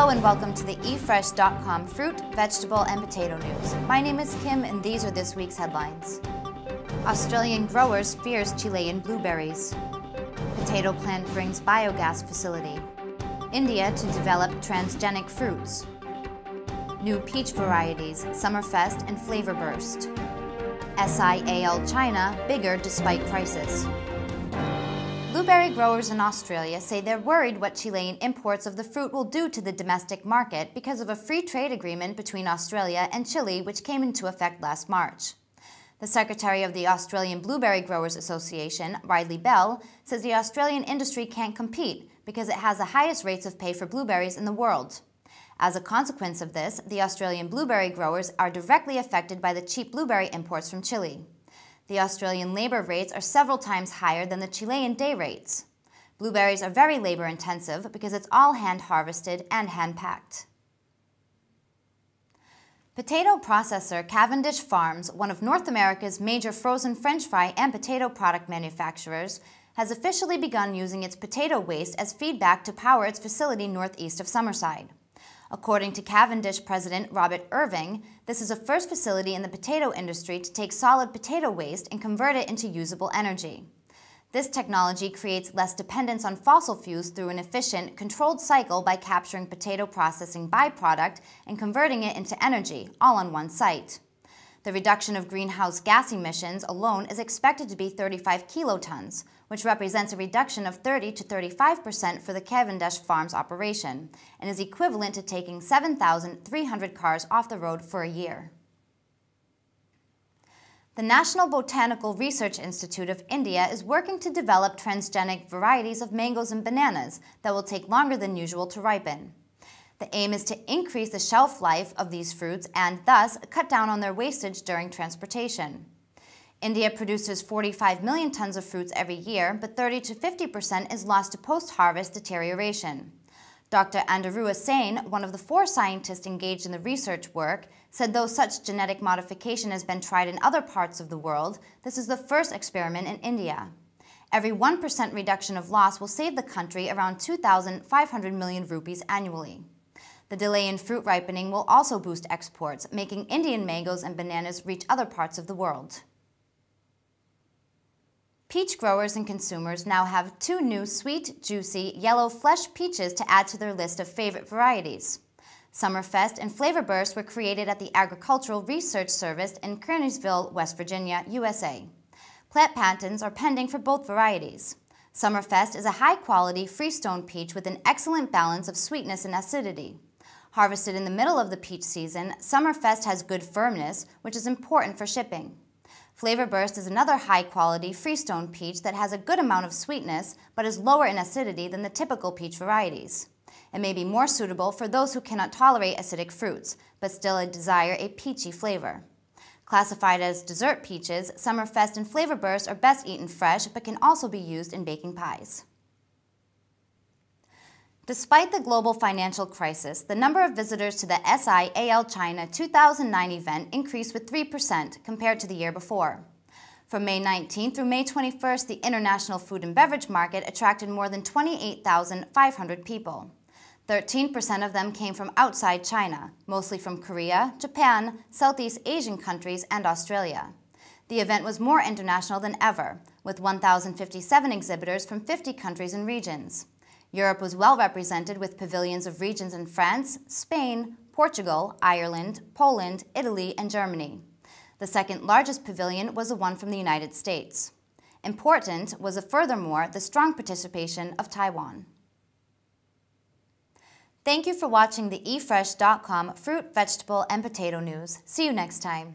Hello and welcome to the eFresh.com fruit, vegetable and potato news. My name is Kim and these are this week's headlines. Australian growers fears Chilean blueberries. Potato plant brings biogas facility. India to develop transgenic fruits. New peach varieties, Summerfest and FlavrBurst. SIAL China bigger despite crisis. Blueberry growers in Australia say they're worried what Chilean imports of the fruit will do to the domestic market because of a free trade agreement between Australia and Chile which came into effect last March. The secretary of the Australian Blueberry Growers Association, Riley Bell, says the Australian industry can't compete because it has the highest rates of pay for blueberries in the world. As a consequence of this, the Australian blueberry growers are directly affected by the cheap blueberry imports from Chile. The Australian labor rates are several times higher than the Chilean day rates. Blueberries are very labor-intensive because it's all hand-harvested and hand-packed. Potato processor Cavendish Farms, one of North America's major frozen French fry and potato product manufacturers, has officially begun using its potato waste as feedback to power its facility northeast of Summerside. According to Cavendish President Robert Irving, this is a first facility in the potato industry to take solid potato waste and convert it into usable energy. This technology creates less dependence on fossil fuels through an efficient, controlled cycle by capturing potato processing byproduct and converting it into energy, all on one site. The reduction of greenhouse gas emissions alone is expected to be 35 kilotons, which represents a reduction of 30 to 35% for the Cavendish Farms operation, and is equivalent to taking 7,300 cars off the road for a year. The National Botanical Research Institute of India is working to develop transgenic varieties of mangoes and bananas that will take longer than usual to ripen. The aim is to increase the shelf life of these fruits and, thus, cut down on their wastage during transportation. India produces 45 million tons of fruits every year, but 30 to 50% is lost to post-harvest deterioration. Dr. Andarua Sain, one of the 4 scientists engaged in the research work, said though such genetic modification has been tried in other parts of the world, this is the first experiment in India. Every 1% reduction of loss will save the country around 2,500 million rupees annually. The delay in fruit ripening will also boost exports, making Indian mangoes and bananas reach other parts of the world. Peach growers and consumers now have 2 new sweet, juicy, yellow flesh peaches to add to their list of favorite varieties. Summerfest and FlavrBurst were created at the Agricultural Research Service in Kearneysville, West Virginia, USA. Plant patents are pending for both varieties. Summerfest is a high-quality freestone peach with an excellent balance of sweetness and acidity. Harvested in the middle of the peach season, Summerfest has good firmness, which is important for shipping. FlavrBurst is another high-quality freestone peach that has a good amount of sweetness, but is lower in acidity than the typical peach varieties. It may be more suitable for those who cannot tolerate acidic fruits, but still desire a peachy flavor. Classified as dessert peaches, Summerfest and FlavrBurst are best eaten fresh, but can also be used in baking pies. Despite the global financial crisis, the number of visitors to the SIAL China 2009 event increased with 3% compared to the year before. From May 19th through May 21st, the international food and beverage market attracted more than 28,500 people. 13% of them came from outside China, mostly from Korea, Japan, Southeast Asian countries, and Australia. The event was more international than ever, with 1,057 exhibitors from 50 countries and regions. Europe was well represented with pavilions of regions in France, Spain, Portugal, Ireland, Poland, Italy, and Germany. The second largest pavilion was the one from the United States. Important was furthermore the strong participation of Taiwan. Thank you for watching the eFresh.com fruit, vegetable, and potato news. See you next time.